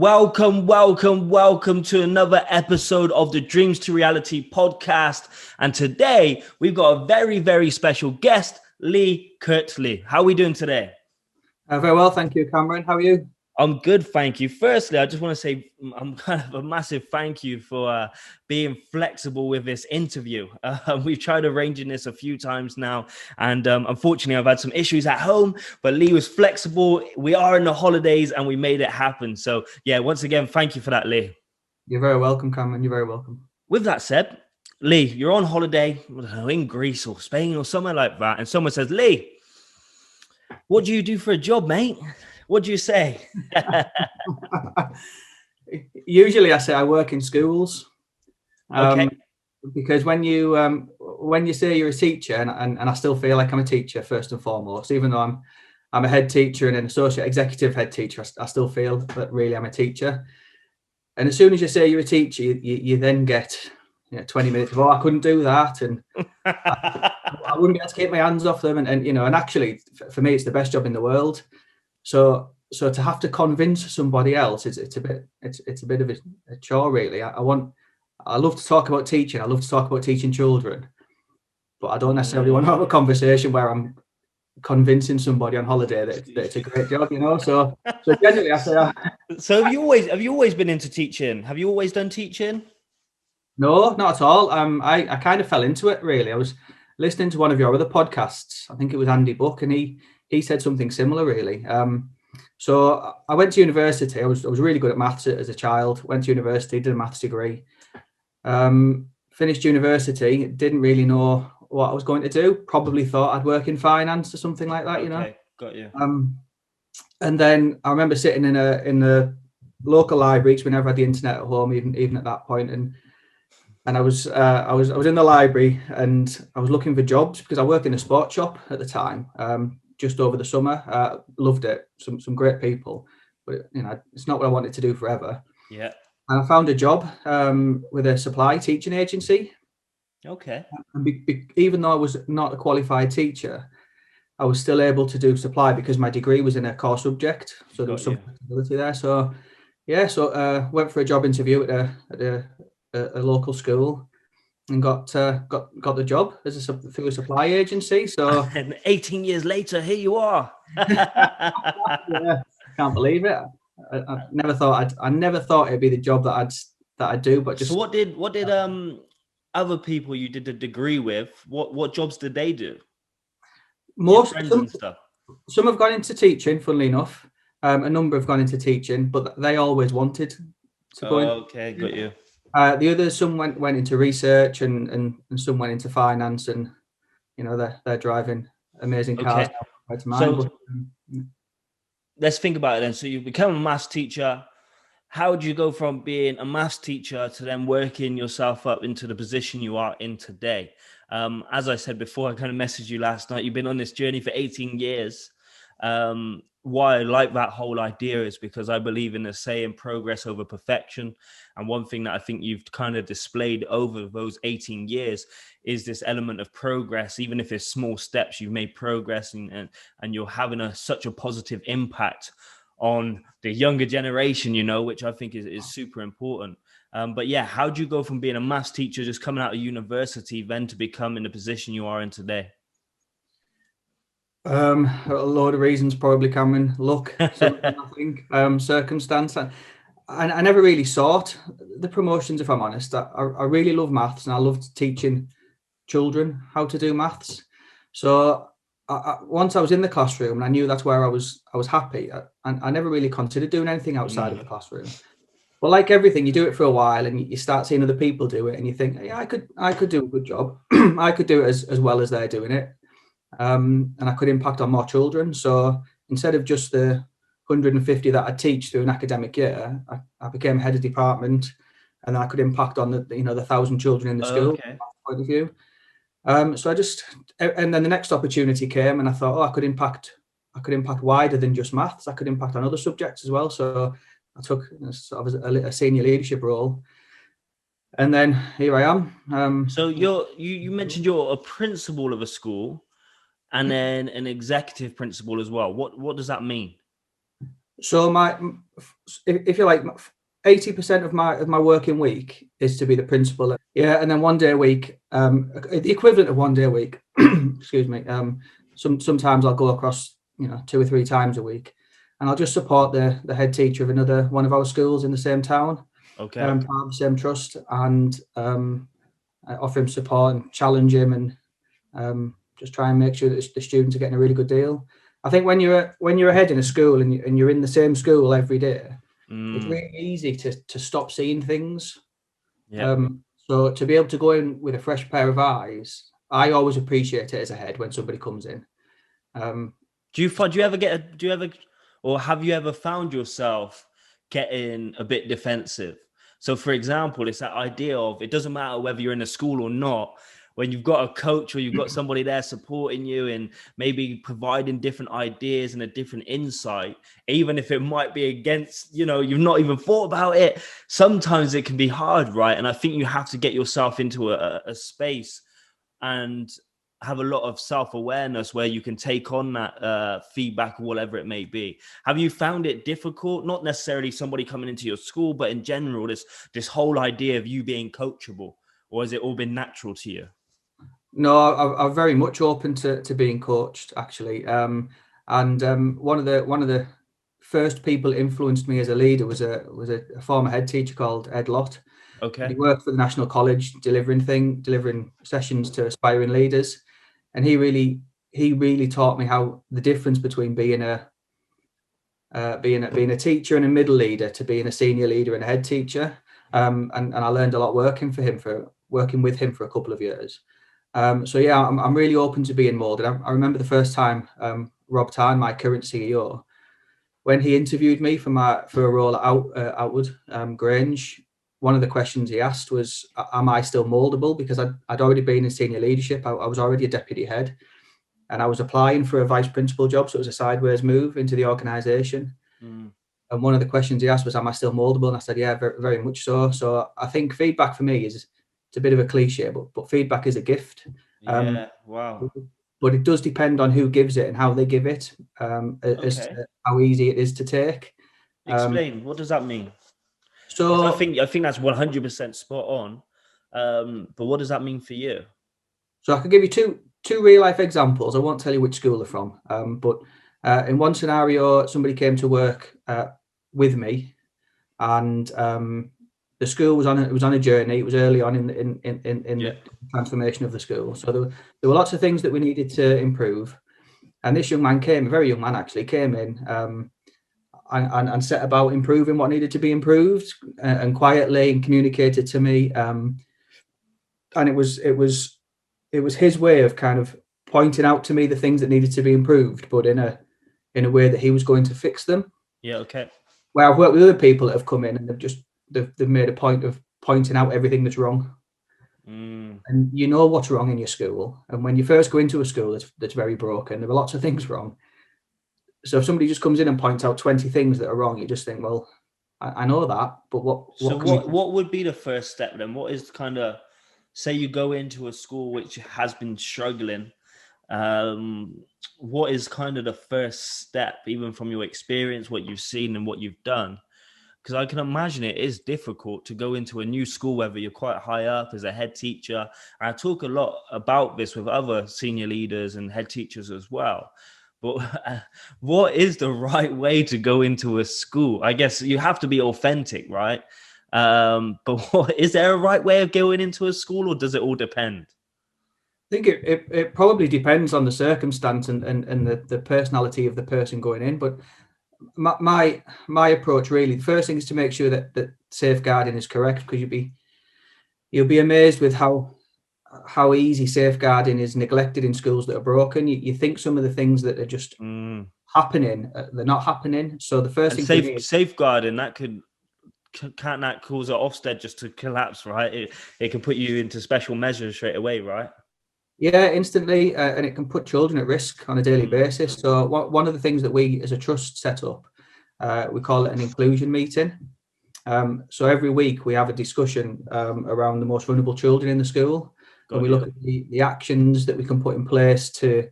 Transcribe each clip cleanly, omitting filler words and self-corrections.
Welcome to another episode of the Dreams to Reality podcast. And today we've got a very, very special guest, Lee Kirtley. How are we doing today? Very well, thank you, Cameron. How are you? I'm good, thank you. Firstly, I just want to say I'm kind of a massive thank you for being flexible with this interview. We've tried arranging this a few times now, and unfortunately, I've had some issues at home, but Lee was flexible. We are in the holidays, and we made it happen. So, yeah, once again, thank you for that, Lee. You're very welcome, Cameron. You're very welcome. With that said, Lee, you're on holiday, I don't know, in Greece or Spain or somewhere like that, and someone says, Lee, what do you do for a job, mate? What do you say? Usually I say I work in schools. Okay. Because when you say you're a teacher, and I still feel like I'm a teacher first and foremost, even though I'm a head teacher and an associate executive head teacher, I still feel that really I'm a teacher. And as soon as you say you're a teacher, you then get 20 minutes of, I couldn't do that, and I wouldn't be able to keep my hands off them, and actually for me it's the best job in the world. So to have to convince somebody else, it's a bit of a chore, really. I love to talk about teaching. I love to talk about teaching children, but I don't necessarily want to have a conversation where I'm convincing somebody on holiday that it's a great job, So generally, I say. So have you always been into teaching? Have you always done teaching? No, not at all. I kind of fell into it, really. I was listening to one of your other podcasts. I think it was Andy Buck, and he said something similar, really. So I went to university. I was really good at maths as a child. Went to university, did a maths degree. Finished university, didn't really know what I was going to do. Probably thought I'd work in finance or something like that, Okay, got you. And then I remember sitting in the local libraries whenever I had the internet at home, even at that point, and I was in the library and I was looking for jobs because I worked in a sports shop at the time. Just over the summer, loved it. Some great people, but it's not what I wanted to do forever. Yeah. And I found a job with a supply teaching agency. Okay. And even though I was not a qualified teacher, I was still able to do supply because my degree was in a core subject, so there was some flexibility there. So went for a job interview at a local school. And got the job through a supply agency. So and 18 years later, here you are. Yeah, can't believe it. I never thought it'd be the job that I'd do. But just so what did other people you did a degree with? What jobs did they do? And stuff. Some have gone into teaching. Funnily enough, a number have gone into teaching, but they always wanted to go. Okay, got you. The others, some went into research and some went into finance, and they're driving amazing cars. Okay. So let's think about it then. So you become a maths teacher. How do you go from being a maths teacher to then working yourself up into the position you are in today? As I said before, I kind of messaged you last night. You've been on this journey for 18 years. Why I like that whole idea is because I believe in the saying progress over perfection. And one thing that I think you've kind of displayed over those 18 years is this element of progress. Even if it's small steps, you've made progress and you're having such a positive impact on the younger generation, which I think is super important. But yeah, how do you go from being a maths teacher, just coming out of university, then to become in the position you are in today? A load of reasons, probably, Cameron. Luck, I think, circumstance. I never really sought the promotions, if I'm honest. I really love maths, and I loved teaching children how to do maths. So once I was in the classroom, and I knew that's where I was happy. I never really considered doing anything outside of the classroom. But like everything, you do it for a while, and you start seeing other people do it, and you think, yeah, I could do a good job. I could do it as well as they're doing it. And I could impact on more children. So instead of just the 150 that I teach through an academic year, I became head of department, and I could impact on the 1,000 children in the school. Okay. Point of view. And then the next opportunity came, and I thought, I could impact wider than just maths. I could impact on other subjects as well. So I took sort of a senior leadership role. And then here I am. So you mentioned you're a principal of a school, and then an executive principal as well. What does that mean? So if you like, 80% of my working week is to be the principal. Yeah, and then one day a week, the equivalent of one day a week. Excuse me. Sometimes I'll go across, 2 or 3 times a week, and I'll just support the head teacher of another one of our schools in the same town, Okay. part of the same trust, and I offer him support and challenge him, and just try and make sure that the students are getting a really good deal. I think when you're ahead in a school and you're in the same school every day, it's really easy to stop seeing things. Yeah. So to be able to go in with a fresh pair of eyes, I always appreciate it as a head when somebody comes in. Do you ever, or have you ever found yourself getting a bit defensive? So, for example, it's that idea of it doesn't matter whether you're in a school or not. When you've got a coach or you've got somebody there supporting you and maybe providing different ideas and a different insight, even if it might be against, you've not even thought about it. Sometimes it can be hard, right? And I think you have to get yourself into a space and have a lot of self-awareness where you can take on that feedback or whatever it may be. Have you found it difficult? Not necessarily somebody coming into your school, but in general, this whole idea of you being coachable, or has it all been natural to you? No, I'm very much open to being coached, actually. And one of the first people that influenced me as a leader was a former head teacher called Ed Lott. Okay. He worked for the National College delivering sessions to aspiring leaders, and he really taught me how the difference between being a teacher and a middle leader to being a senior leader and a head teacher. And I learned a lot working with him for a couple of years. So yeah, I'm really open to being molded. I remember the first time Rob Tarn, my current CEO, when he interviewed me for a role at Outward Grange, one of the questions he asked was, am I still moldable? Because I'd already been in senior leadership. I was already a deputy head, and I was applying for a vice principal job. So it was a sideways move into the organisation. And one of the questions he asked was, am I still moldable? And I said, yeah, very, very much so. So I think feedback for me it's a bit of a cliche, but feedback is a gift. Yeah. Wow. But it does depend on who gives it and how they give it, as Okay. to how easy it is to take. Explain. What does that mean? Because I So think that's 100% spot on. But what does that mean for you? I could give you two real life examples. I won't tell you which school they're from, but in one scenario, somebody came to work with me, and the school was on a journey. It was early on in the transformation of the school, so there were lots of things that we needed to improve. And this young man a very young man actually, came in and set about improving what needed to be improved, and quietly and communicated to me. And it was his way of kind of pointing out to me the things that needed to be improved, but in a way that he was going to fix them. Yeah. Okay. Where I've worked with other people that have come in and they've made a point of pointing out everything that's wrong. And you know what's wrong in your school. And when you first go into a school that's very broken, there are lots of things wrong. So if somebody just comes in and points out 20 things that are wrong, you just think, well, I know that, but what would be the first step then? What is kind of, say you go into a school which has been struggling, what is kind of the first step, even from your experience, what you've seen and what you've done? Because I can imagine it is difficult to go into a new school, whether you're quite high up as a head teacher. And I talk a lot about this with other senior leaders and head teachers as well. But what is the right way to go into a school? I guess you have to be authentic, right? But is there a right way of going into a school, or does it all depend? I think it probably depends on the circumstance and the personality of the person going in. But my approach, really, the first thing is to make sure that safeguarding is correct, because you'll be amazed with how easy safeguarding is neglected in schools that are broken. You think some of the things that are just happening, they're not happening. So the first thing for me is safeguarding that can't that cause an Ofsted just to collapse, right? It can put you into special measures straight away, right? Yeah, instantly, and it can put children at risk on a daily basis. So one of the things that we as a trust set up, we call it an inclusion meeting. So every week we have a discussion around the most vulnerable children in the school, and we look at the actions that we can put in place to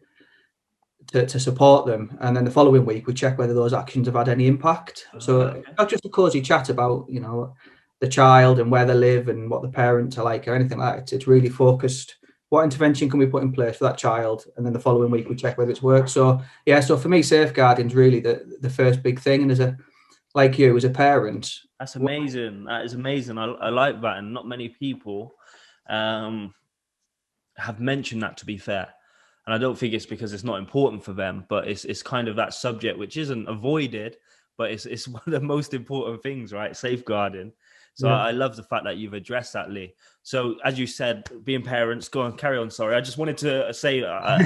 to support them, and then the following week we check whether those actions have had any impact. So not just a cosy chat about the child and where they live and what the parents are like or anything like that. It's really focused. What intervention can we put in place for that child? And then the following week we check whether it's worked. So so for me, safeguarding is really the first big thing. And as a parent, that's amazing. That is amazing. I like that, and not many people have mentioned that, to be fair. And I don't think it's because it's not important for them, but it's kind of that subject which isn't avoided, but it's one of the most important things, right? Safeguarding. So I love the fact that you've addressed that, Lee. So as you said, being parents, go on, carry on. Sorry, I just wanted to say I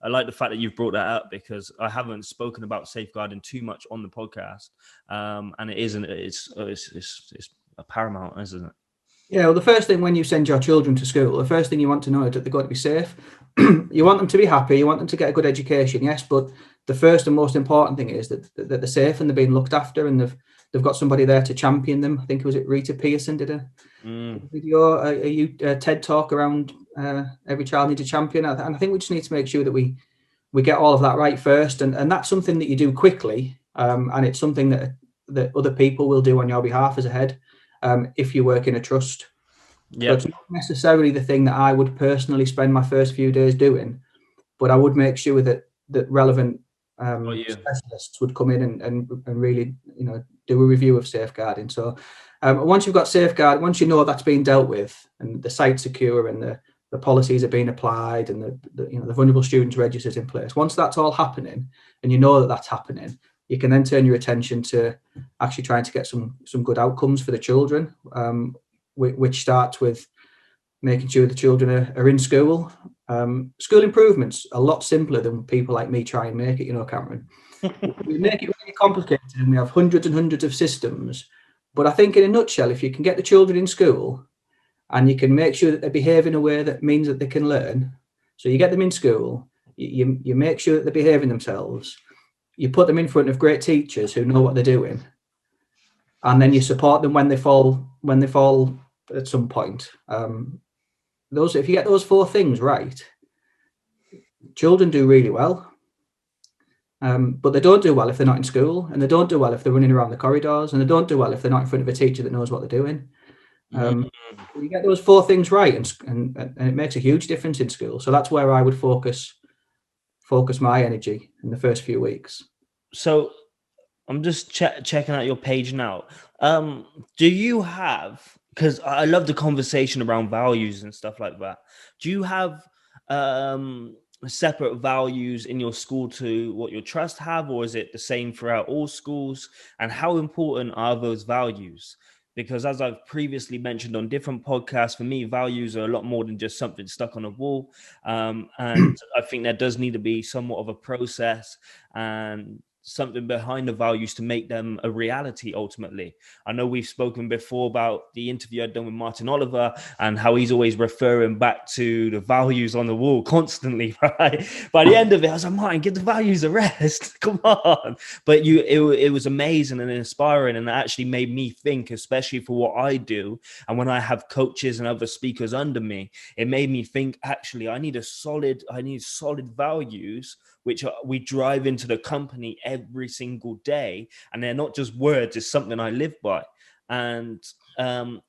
like the fact that you've brought that up, because I haven't spoken about safeguarding too much on the podcast, and it's a paramount, isn't it? Yeah, well, the first thing when you send your children to school, the first thing you want to know is that they've got to be safe. You want them to be happy, you want them to get a good education, yes, but the first and most important thing is that they're safe and they're being looked after, and they've got somebody there to champion them. I think it was Rita Pearson did a video, a TED talk around every child needs a champion, and I think we just need to make sure that we get all of that right first, and that's something that you do quickly, and it's something that other people will do on your behalf as a head. If you work in a trust. Yeah. So it's not necessarily the thing that I would personally spend my first few days doing, but I would make sure that relevant specialists would come in and really do a review of safeguarding. So once you've got safeguard, once you know that's being dealt with and the site's secure and the policies are being applied and the vulnerable students registers in place, once that's all happening and you know that that's happening, you can then turn your attention to actually trying to get some good outcomes for the children, which starts with making sure the children are in school. School improvements a lot simpler than people like me try and make it, Cameron. We make it really complicated and we have hundreds and hundreds of systems. But I think in a nutshell, if you can get the children in school and you can make sure that they behave in a way that means that they can learn, so you get them in school, you make sure that they're behaving themselves, you put them in front of great teachers who know what they're doing, and then you support them when they fall at some point. If you get those four things right, children do really well. But they don't do well if they're not in school, and they don't do well if they're running around the corridors, and they don't do well if they're not in front of a teacher that knows what they're doing. You get those four things right, and it makes a huge difference in school. So that's where I would focus my energy in the first few weeks. So I'm just checking out your page now. Do you have, because I love the conversation around values and stuff like that, do you have separate values in your school to what your trust have, or is it the same throughout all schools? And how important are those values? Because as I've previously mentioned on different podcasts, for me, values are a lot more than just something stuck on a wall. And I think there does need to be somewhat of a process and something behind the values to make them a reality ultimately. I know we've spoken before about the interview I'd done with Martin Oliver and how he's always referring back to the values on the wall constantly, right? By the end of it, I was like, Martin, give the values a rest. Come on. But it was amazing and inspiring, and it actually made me think, especially for what I do. And when I have coaches and other speakers under me, it made me think, actually, I need solid values which we drive into the company every single day. And they're not just words, it's something I live by. And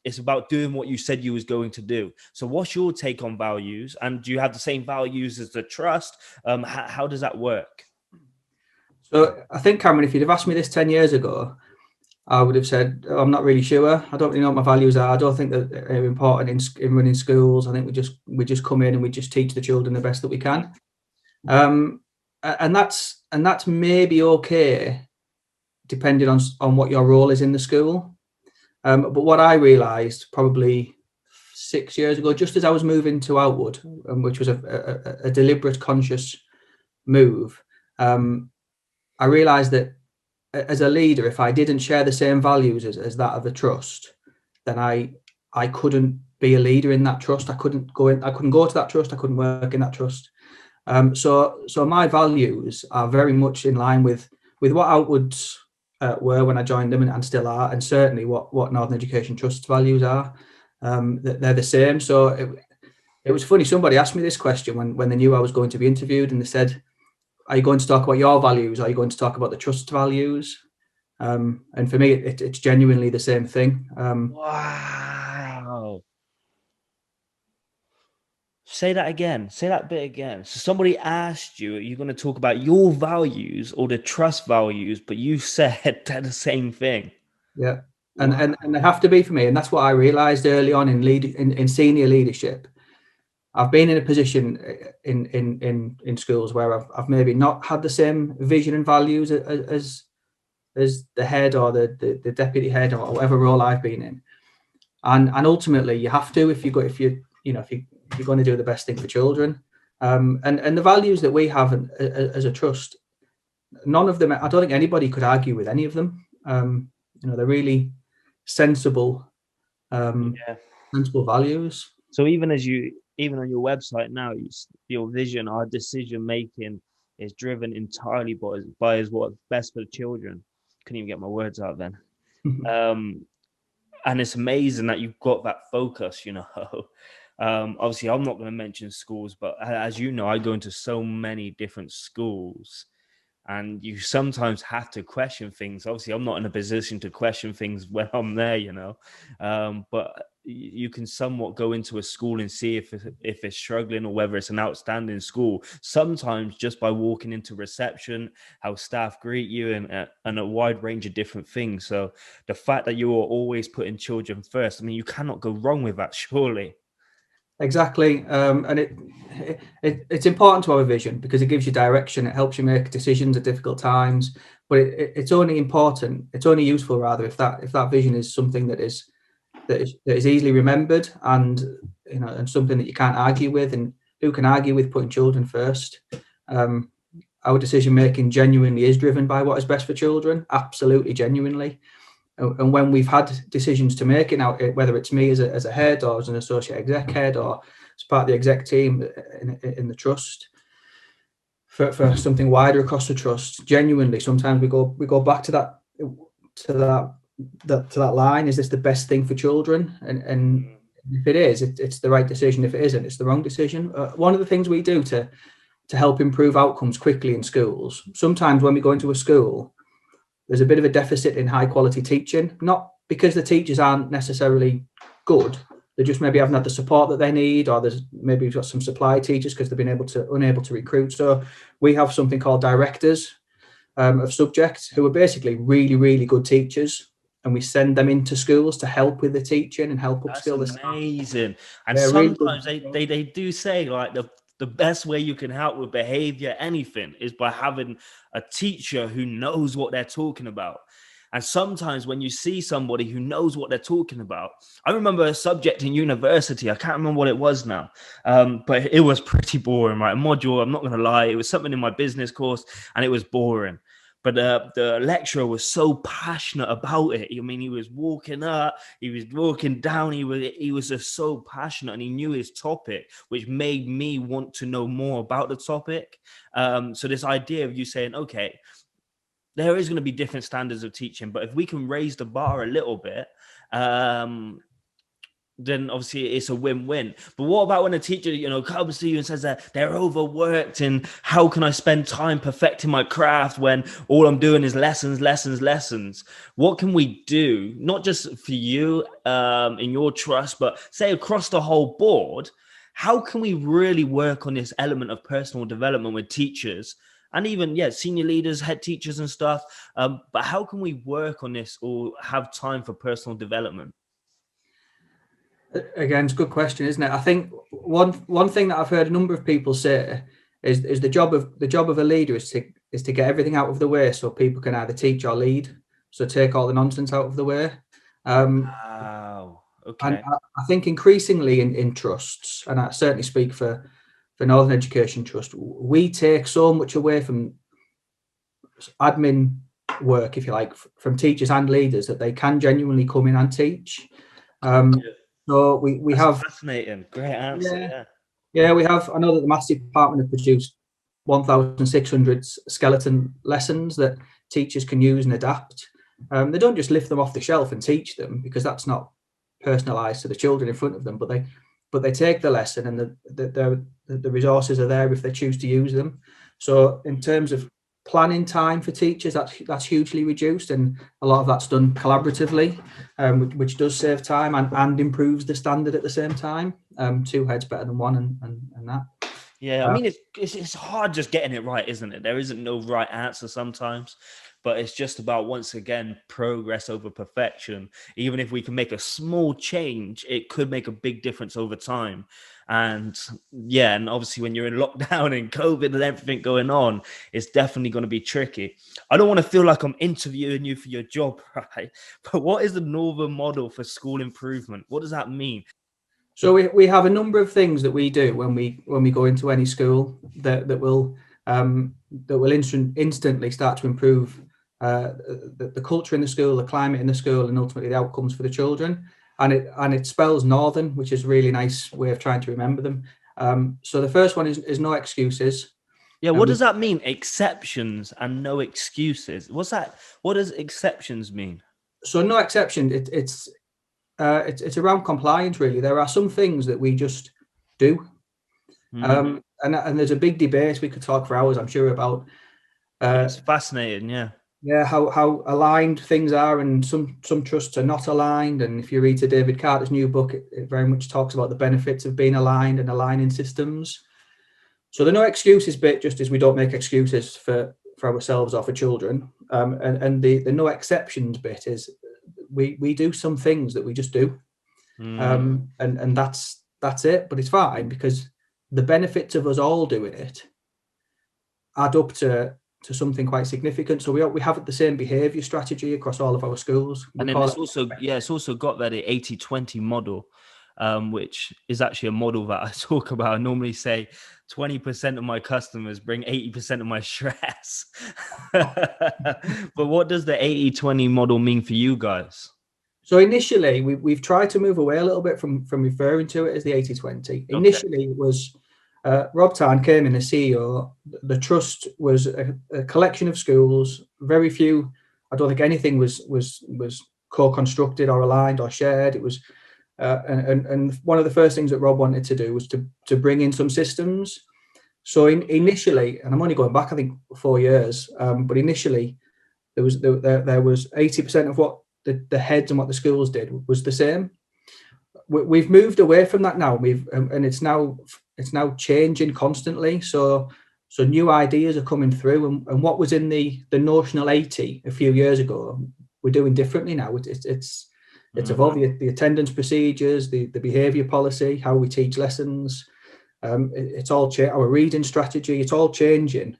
it's about doing what you said you was going to do. So what's your take on values? And do you have the same values as the trust? How does that work? So I think, Cameron, if you'd have asked me this 10 years ago, I would have said, I'm not really sure. I don't really know what my values are. I don't think that they're important in running schools. I think we just come in and we just teach the children the best that we can. And that's maybe okay, depending on what your role is in the school. But what I realised probably 6 years ago, just as I was moving to Outwood, which was a deliberate, conscious move, I realised that as a leader, if I didn't share the same values as that of a trust, then I couldn't be a leader in that trust. I couldn't go to that trust. I couldn't work in that trust. So my values are very much in line with what Outwoods were when I joined them, and still are, and certainly what Northern Education Trust's values are. They're the same. So it was funny. Somebody asked me this question when they knew I was going to be interviewed, and they said, are you going to talk about your values? Are you going to talk about the trust values? And for me, it's genuinely the same thing. Wow. Say that again. Say that bit again. So somebody asked you, are you going to talk about your values or the trust values? But you said they're the same thing. Yeah. Wow. And they have to be for me. And that's what I realized early on in senior leadership. I've been in a position in schools where I've maybe not had the same vision and values as the head or the deputy head or whatever role I've been in. And ultimately you have to, if you're going to do the best thing for children. And the values that we have as a trust, none of them, I don't think anybody could argue with any of them. They're really sensible, sensible values. So even on your website now, your vision, our decision making is driven entirely by what's best for the children. Couldn't even get my words out then. And it's amazing that you've got that focus, obviously I'm not going to mention schools, but as you know, I go into so many different schools, and you sometimes have to question things. Obviously I'm not in a position to question things when I'm there, but you can somewhat go into a school and see if it's struggling or whether it's an outstanding school, sometimes just by walking into reception, how staff greet you, and a wide range of different things. So the fact that you are always putting children first, I mean, you cannot go wrong with that, surely. Exactly. And it's important to have a vision because it gives you direction. It helps you make decisions at difficult times. But it's only useful rather if that vision is something that is easily remembered, and and something that you can't argue with. And who can argue with putting children first? Our decision making genuinely is driven by what is best for children. Absolutely, genuinely. And when we've had decisions to make it now, whether it's me as a head or as an associate exec head or as part of the exec team in the trust, for something wider across the trust, genuinely, sometimes we go back to that line. Is this the best thing for children? And if it is, it's the right decision. If it isn't, it's the wrong decision. One of the things we do to help improve outcomes quickly in schools, sometimes when we go into a school, there's a bit of a deficit in high quality teaching, not because the teachers aren't necessarily good. They just maybe haven't had the support that they need, or there's maybe we've got some supply teachers because they've been unable to recruit. So we have something called directors of subjects who are basically really, really good teachers, and we send them into schools to help with the teaching and help upskill the staff. That's amazing. And They're sometimes really they do say like the best way you can help with behavior, anything, is by having a teacher who knows what they're talking about. And sometimes when you see somebody who knows what they're talking about, I remember a subject in university, I can't remember what it was now, but it was pretty boring, right? A module, I'm not going to lie, it was something in my business course and it was boring. But the lecturer was so passionate about it. I mean, he was walking up, he was walking down. He was just so passionate, and he knew his topic, which made me want to know more about the topic. So this idea of you saying, okay, there is going to be different standards of teaching, but if we can raise the bar a little bit, then obviously it's a win-win. But what about when a teacher, comes to you and says that they're overworked, and how can I spend time perfecting my craft when all I'm doing is lessons? What can we do, not just for you in your trust, but say across the whole board? How can we really work on this element of personal development with teachers and even, senior leaders, head teachers and stuff? But how can we work on this or have time for personal development? Again, it's a good question, isn't it? I think one thing that I've heard a number of people say is the job of a leader is to get everything out of the way so people can either teach or lead. So take all the nonsense out of the way. Wow. Okay. And I think increasingly in trusts, and I certainly speak for Northern Education Trust, we take so much away from admin work, if you like, from teachers and leaders, that they can genuinely come in and teach. So we have fascinating. Great answer. Yeah, we have. I know that the maths department have produced 1,600 skeleton lessons that teachers can use and adapt. They don't just lift them off the shelf and teach them, because that's not personalised to the children in front of them. But they take the lesson, and the resources are there if they choose to use them. So in terms of planning time for teachers, that's hugely reduced, and a lot of that's done collaboratively, which does save time and improves the standard at the same time. Two heads better than one, and that. Yeah, I mean, it's hard just getting it right, isn't it? There isn't no right answer sometimes, but it's just about, once again, progress over perfection. Even if we can make a small change, it could make a big difference over time. And yeah, and obviously when you're in lockdown and COVID and everything going on, it's definitely going to be tricky. I don't want to feel like I'm interviewing you for your job, right? But what is the Northern model for school improvement? What does that mean? So we have a number of things that we do when we go into any school that will instantly start to improve the culture in the school, the climate in the school, and ultimately the outcomes for the children. And it spells Northern, which is a really nice way of trying to remember them. So the first one is no excuses. Yeah, what does that mean? Exceptions and no excuses. What's that? What does exceptions mean? So no exception. It's around compliance, really. There are some things that we just do. And there's a big debate we could talk for hours, I'm sure, about it's fascinating, yeah, how aligned things are, and some trusts are not aligned. And if you read to David Carter's new book, it very much talks about the benefits of being aligned and aligning systems. So the no excuses bit just is we don't make excuses for ourselves or for children, and the no exceptions bit is we do some things that we just do, and that's it. But it's fine, because the benefits of us all doing it add up to something quite significant. So we have the same behaviour strategy across all of our schools. And then it's also got that 80-20 model, which is actually a model that I talk about. I normally say 20% of my customers bring 80% of my stress. But what does the 80-20 model mean for you guys? So initially, we've tried to move away a little bit from referring to it as the 80-20. Initially, it was Rob Tarn came in as CEO. The trust was a collection of schools. Very few. I don't think anything was co-constructed or aligned or shared. It was, and one of the first things that Rob wanted to do was to bring in some systems. So initially, and I'm only going back, I think, 4 years, but initially there was 80% of what the heads and what the schools did was the same. We've moved away from that now. And it's now changing constantly. So new ideas are coming through, and what was in the notional 80 a few years ago, we're doing differently now. It's evolving, the attendance procedures, the behaviour policy, how we teach lessons. It's all our reading strategy. It's all changing.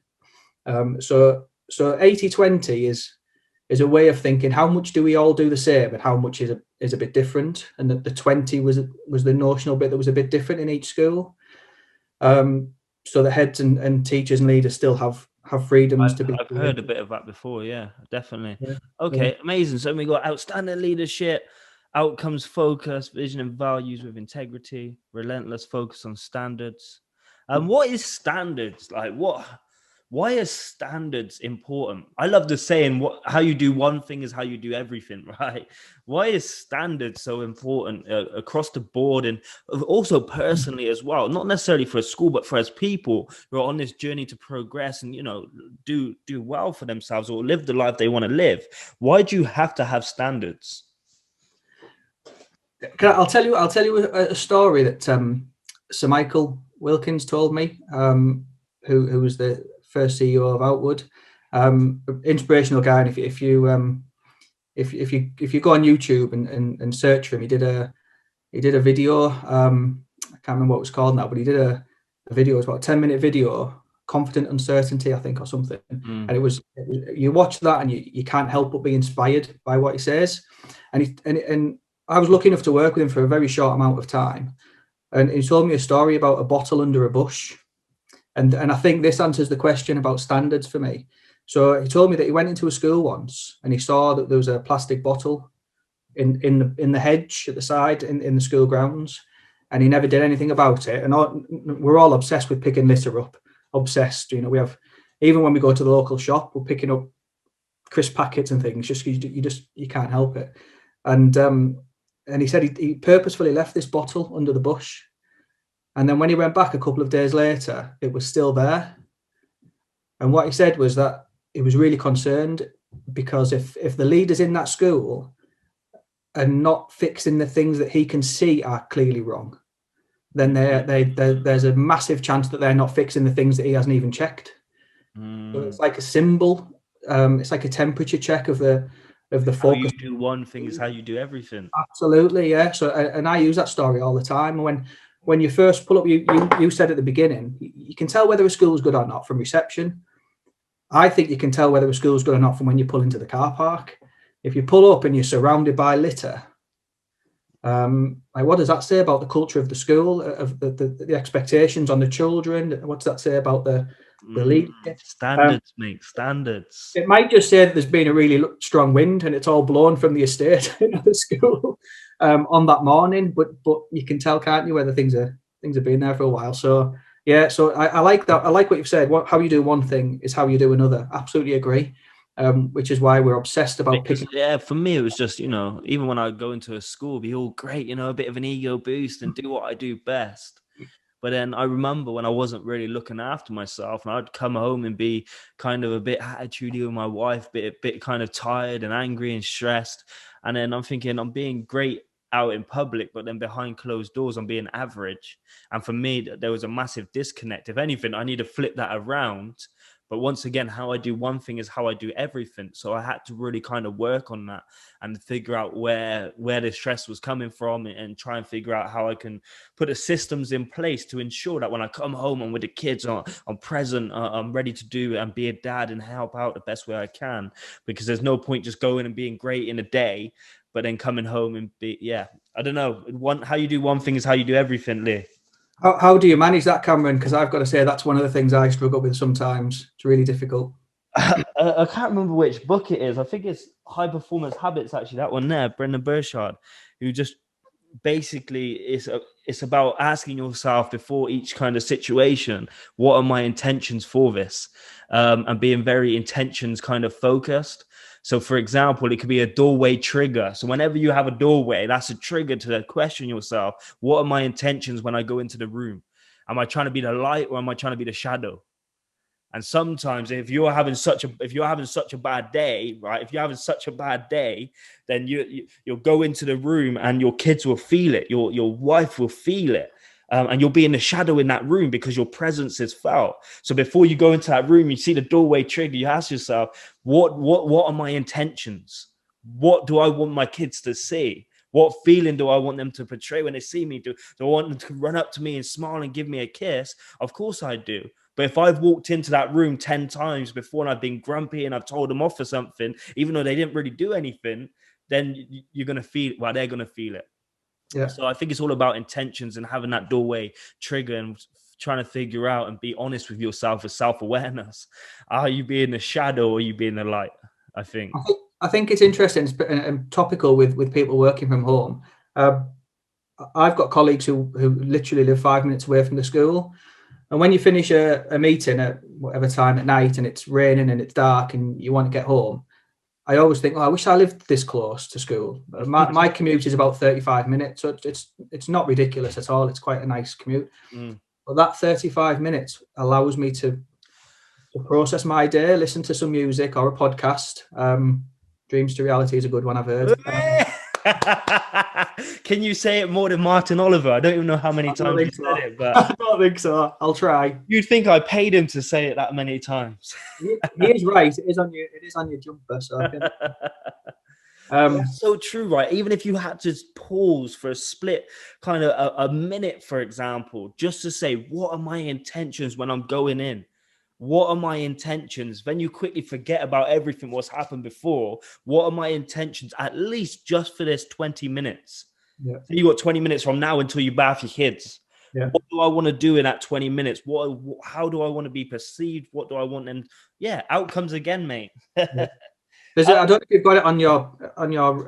So 80-20 is a way of thinking, how much do we all do the same and how much is a bit different, and the 20 was the notional bit that was a bit different in each school. So the heads and teachers and leaders still have freedoms to be. I've heard a bit of that before, yeah, definitely. Yeah. Okay, amazing. So we got outstanding leadership, outcomes focus, vision and values with integrity, relentless focus on standards. What is standards? Like, why are standards important? I love the saying, how you do one thing is how you do everything, right? Why is standards so important across the board, and also personally as well? Not necessarily for a school, but for as people who are on this journey to progress and, do well for themselves or live the life they want to live. Why do you have to have standards? I'll tell you a story that Sir Michael Wilkins told me, who was the first CEO of Outward. Inspirational guy. And if you go on YouTube and search for him, he did a video. I can't remember what it was called now, but he did a video. It was about a 10-minute video, Confident Uncertainty, I think, or something. And it was you watch that and you can't help but be inspired by what he says. And I was lucky enough to work with him for a very short amount of time, and he told me a story about a bottle under a bush. And I think this answers the question about standards for me. So he told me that he went into a school once and he saw that there was a plastic bottle in the hedge at the side in the school grounds, and he never did anything about it. And we're all obsessed with picking litter up. Obsessed, we have, even when we go to the local shop, we're picking up crisp packets and things. You can't help it. And he said he purposefully left this bottle under the bush. And then when he went back a couple of days later, it was still there. And what he said was that he was really concerned because if the leaders in that school are not fixing the things that he can see are clearly wrong, then there's a massive chance that they're not fixing the things that he hasn't even checked. So it's like a symbol. It's like a temperature check of the focus. How you do one thing is how you do everything. Absolutely, yeah. So, and I use that story all the time. When you first pull up, you said at the beginning, you can tell whether a school is good or not from reception. I think you can tell whether a school is good or not from when you pull into the car park. If you pull up and you're surrounded by litter, like what does that say about the culture of the school, of the expectations on the children? What does that say about the leadership? Standards, mate, standards. It might just say that there's been a really strong wind and it's all blown from the estate into the school on that morning, but you can tell, can't you, whether things have been there for a while. So yeah, so I like that. I like what you've said. How you do one thing is how you do another. Absolutely agree. Which is why we're obsessed about picking. Yeah, for me, it was just, even when I go into a school, be all great, a bit of an ego boost and do what I do best. But then I remember when I wasn't really looking after myself, and I'd come home and be kind of a bit attitudey with my wife, bit kind of tired and angry and stressed. And then I'm thinking I'm being great out in public, but then behind closed doors, I'm being average. And for me, there was a massive disconnect. If anything, I need to flip that around. But once again, how I do one thing is how I do everything. So I had to really kind of work on that and figure out where the stress was coming from, and try and figure out how I can put the systems in place to ensure that when I come home, I'm with the kids, I'm present, I'm ready to do and be a dad and help out the best way I can. Because there's no point just going and being great in a day, but then coming home and I don't know. How you do one thing is how you do everything, Lee. How do you manage that, Cameron? Because I've got to say that's one of the things I struggle with sometimes. It's really difficult. I can't remember which book it is. I think it's High Performance Habits, actually, that one there, Brendan Burchard, who just basically it's about asking yourself before each kind of situation, what are my intentions for this? And being very intentions kind of focused. So, for example, it could be a doorway trigger. So whenever you have a doorway, that's a trigger to question yourself. What are my intentions when I go into the room? Am I trying to be the light, or am I trying to be the shadow? And sometimes if you're having such a bad day, right? If you're having such a bad day, then you'll go into the room and your kids will feel it. Your wife will feel it. And you'll be in the shadow in that room because your presence is felt. So before you go into that room, you see the doorway trigger, you ask yourself, what are my intentions? What do I want my kids to see? What feeling do I want them to portray when they see me? Do I want them to run up to me and smile and give me a kiss? Of course I do. But if I've walked into that room 10 times before and I've been grumpy and I've told them off for something, even though they didn't really do anything, then you're going to feel it. Well, they're going to feel it. Yeah. So I think it's all about intentions and having that doorway trigger and trying to figure out and be honest with yourself with self-awareness. Are you being the shadow or are you being the light? I think it's interesting and topical with people working from home. I've got colleagues who literally live 5 minutes away from the school. And when you finish a meeting at whatever time at night and it's raining and it's dark and you want to get home, I always think, I wish I lived this close to school. My commute is about 35 minutes, so it's not ridiculous at all. It's quite a nice commute. But that 35 minutes allows me to process my day, listen to some music or a podcast. Dreams to Reality is a good one, I've heard. Can you say it more than Martin Oliver? I don't even know how many times you said it, but I don't think so. I'll try. You'd think I paid him to say it that many times. He is right. It is on your jumper. So I can... That's so true, right? Even if you had to pause for a split, kind of a minute, for example, just to say, what are my intentions when I'm going in? What are my intentions? Then you quickly forget about everything what's happened before. What are my intentions, at least just for this 20 minutes? Yeah. So you got 20 minutes from now until you bath your kids. Yeah. What do I want to do in that 20 minutes? How do I want to be perceived? What do I want? And outcomes again, mate. Yeah. I don't know if you've got it on your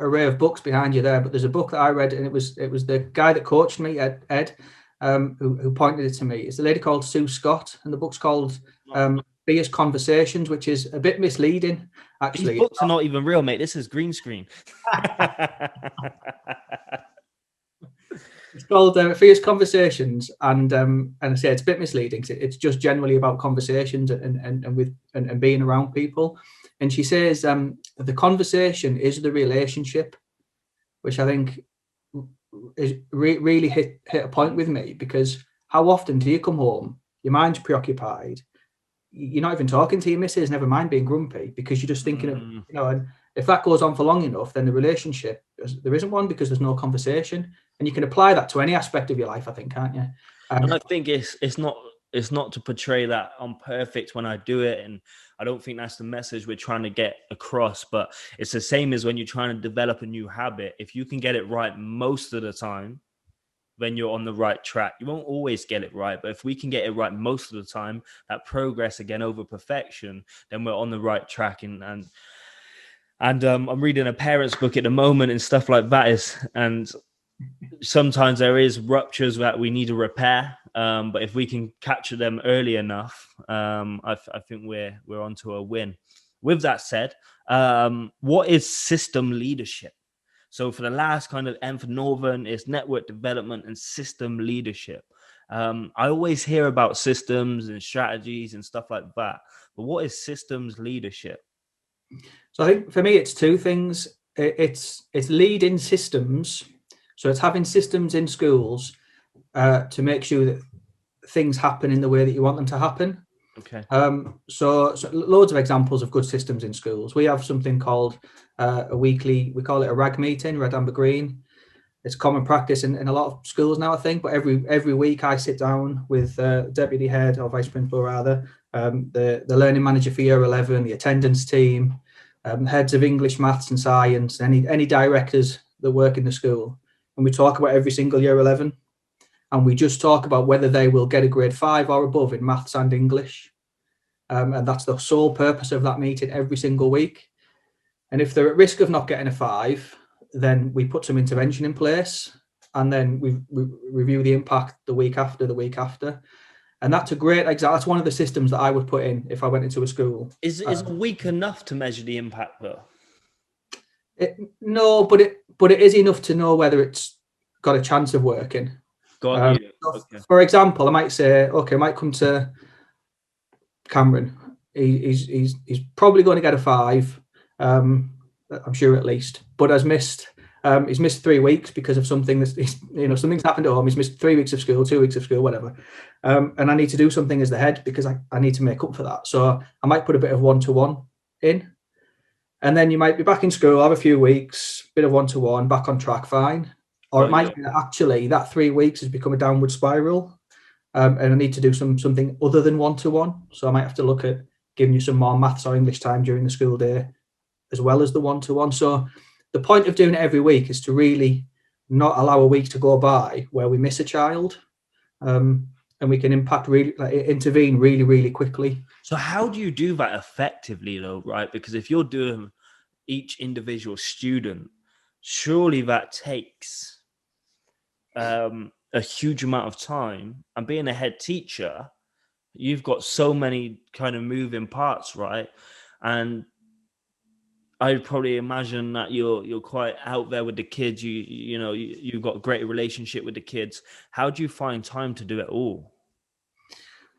array of books behind you there, but there's a book that I read, and it was the guy that coached me, Ed, who pointed it to me. It's a lady called Sue Scott, and the book's called Fierce Conversations, which is a bit misleading, actually. These books are not even real, mate. This is green screen. It's called Fierce Conversations, and I say it's a bit misleading. It's just generally about conversations and being around people. And she says the conversation is the relationship, which I think is really hit a point with me, because how often do you come home, your mind's preoccupied, you're not even talking to your missus, never mind being grumpy, because you're just thinking of, and if that goes on for long enough, then the relationship, there isn't one, because there's no conversation. And you can apply that to any aspect of your life, I think, can't you? And I think it's not to portray that I'm perfect when I do it, and I don't think that's the message we're trying to get across. But it's the same as when you're trying to develop a new habit. If you can get it right most of the time, then you're on the right track. You won't always get it right, but if we can get it right most of the time, that progress again over perfection, then we're on the right track. And I'm reading a parent's book at the moment and stuff like that and sometimes there is ruptures that we need to repair, but if we can capture them early enough, I think we're onto a win. With that said, what is system leadership? So for the last kind of M for Northern is network development and system leadership. I always hear about systems and strategies and stuff like that, but what is systems leadership? So I think for me, it's two things. It's leading systems. So it's having systems in schools to make sure that things happen in the way that you want them to happen. Okay. So loads of examples of good systems in schools. We have something called a weekly, we call it a RAG meeting, red, amber, green. It's common practice in a lot of schools now, I think, but every week I sit down with deputy head or vice principal rather, the learning manager for year 11, the attendance team, heads of English, maths and science, any directors that work in the school. And we talk about every single year 11. And we just talk about whether they will get a grade 5 or above in maths and English. And that's the sole purpose of that meeting every single week. And if they're at risk of not getting a 5, then we put some intervention in place. And then we review the impact the week after. And that's a great example. That's one of the systems that I would put in if I went into a school. Is a week enough to measure the impact, though? No, but it is enough to know whether it's got a chance of working. Got you. Okay. For example, I might say, okay, I might come to Cameron. He's probably going to get a 5, I'm sure at least, but he's missed 3 weeks because of something something's happened at home. He's missed 3 weeks of school, 2 weeks of school, whatever. And I need to do something as the head because I need to make up for that. So I might put a bit of one-to-one in. And then you might be back in school, have a few weeks, bit of one-to-one, back on track, fine. Or it might be that actually that 3 weeks has become a downward spiral, and I need to do something other than one-to-one. So I might have to look at giving you some more maths or English time during the school day, as well as the one-to-one. So the point of doing it every week is to really not allow a week to go by where we miss a child, and we can intervene really, really quickly. So how do you do that effectively, though, right? Because if you're doing each individual student, surely that takes a huge amount of time. And being a head teacher, you've got so many kind of moving parts, right? And I'd probably imagine that you're quite out there with the kids. You've got a great relationship with the kids. How do you find time to do it all?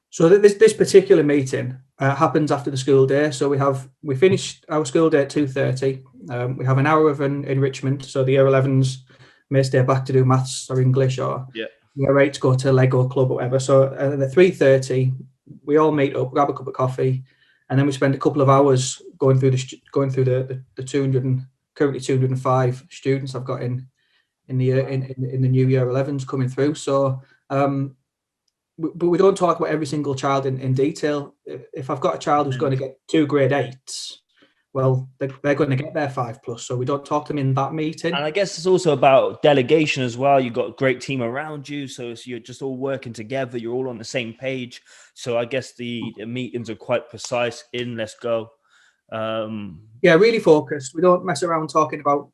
So this particular meeting happens after the school day. So we finish our school day at 2:30. We have an hour of an enrichment. So the year 11s may stay back to do maths or English, or year 8s go to Lego club or whatever. So at 3:30, we all meet up, grab a cup of coffee, and then we spend a couple of hours going through the 200 and currently 205 students I've got in the new year 11s coming through. So but we don't talk about every single child in detail. If I've got a child who's going to get 2 grade 8s, well, they're going to get their 5+. So we don't talk to them in that meeting. And I guess it's also about delegation as well. You've got a great team around you. So you're just all working together. You're all on the same page. So I guess the meetings are quite precise let's go. Really focused. We don't mess around talking about